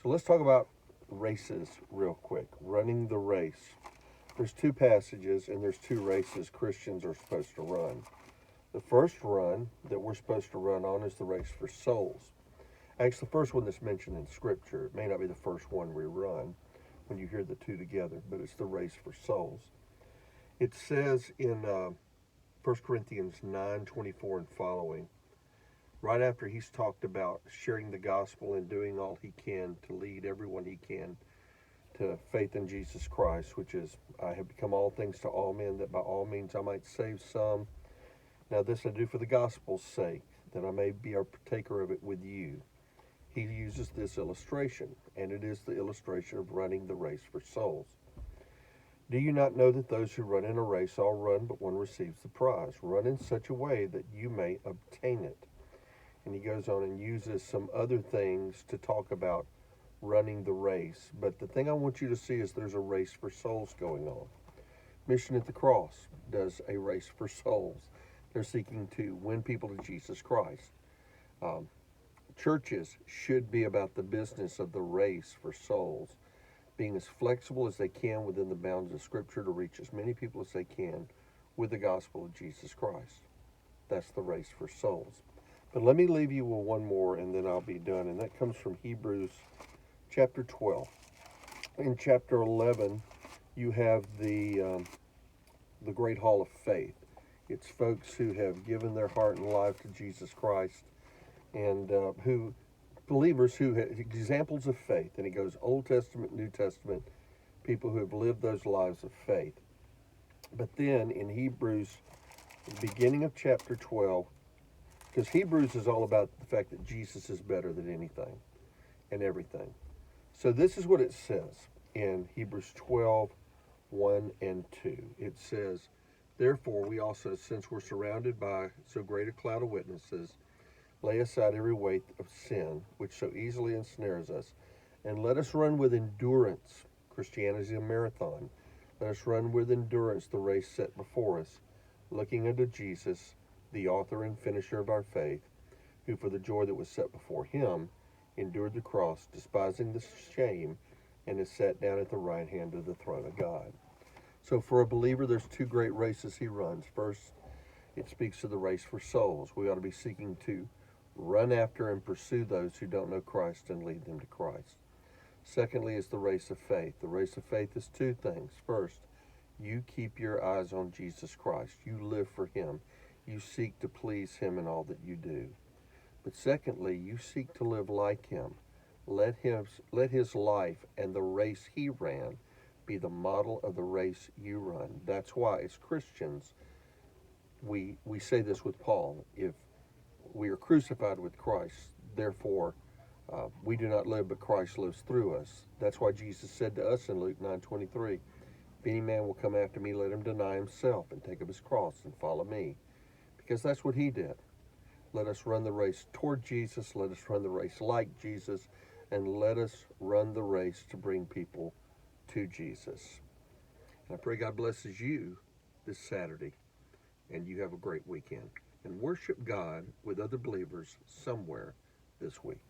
So let's talk about races real quick. Running the race. There's two passages and there's two races Christians are supposed to run. The first run that we're supposed to run on is the race for souls. Actually, the first one that's mentioned in Scripture. It may not be the first one we run when you hear the two together, but it's the race for souls. It says in 1 Corinthians 9:24 and following, right after he's talked about sharing the gospel and doing all he can to lead everyone he can to faith in Jesus Christ, which is, I have become all things to all men, that by all means I might save some. Now this I do for the gospel's sake, that I may be a partaker of it with you. He uses this illustration, and it is the illustration of running the race for souls. Do you not know that those who run in a race all run, but one receives the prize? Run in such a way that you may obtain it. And he goes on and uses some other things to talk about running the race. But the thing I want you to see is there's a race for souls going on. Mission at the Cross does a race for souls. They're seeking to win people to Jesus Christ. Churches should be about the business of the race for souls, being as flexible as they can within the bounds of Scripture to reach as many people as they can with the gospel of Jesus Christ. That's the race for souls. But let me leave you with one more and then I'll be done, and that comes from Hebrews chapter 12. In chapter 11, you have the Great Hall of Faith. It's folks who have given their heart and life to Jesus Christ, and believers who have examples of faith. And he goes Old Testament, New Testament, people who have lived those lives of faith. But then in Hebrews, the beginning of chapter 12, because Hebrews is all about the fact that Jesus is better than anything and everything. So this is what it says in Hebrews 12, 1 and 2. It says, therefore we also, since we're surrounded by so great a cloud of witnesses, lay aside every weight of sin, which so easily ensnares us, and let us run with endurance. Christianity is a marathon. Let us run with endurance the race set before us, looking unto Jesus, the author and finisher of our faith, who for the joy that was set before him endured the cross, despising the shame, and is set down at the right hand of the throne of God. So for a believer, there's two great races he runs. First, it speaks to the race for souls. We ought to be seeking to run after and pursue those who don't know Christ and lead them to Christ. Secondly is the race of faith. The race of faith is two things. First, you keep your eyes on Jesus Christ. You live for him. You seek to please him in all that you do. But secondly, you seek to live like him. Let his life and the race he ran be the model of the race you run. That's why as Christians, we say this with Paul, if we are crucified with Christ, therefore we do not live, but Christ lives through us. That's why Jesus said to us in Luke 9:23, if any man will come after me, let him deny himself and take up his cross and follow me. Because that's what he did. Let us run the race toward Jesus. Let us run the race like Jesus. And let us run the race to bring people to Jesus. And I pray God blesses you this Saturday, and you have a great weekend. And worship God with other believers somewhere this week.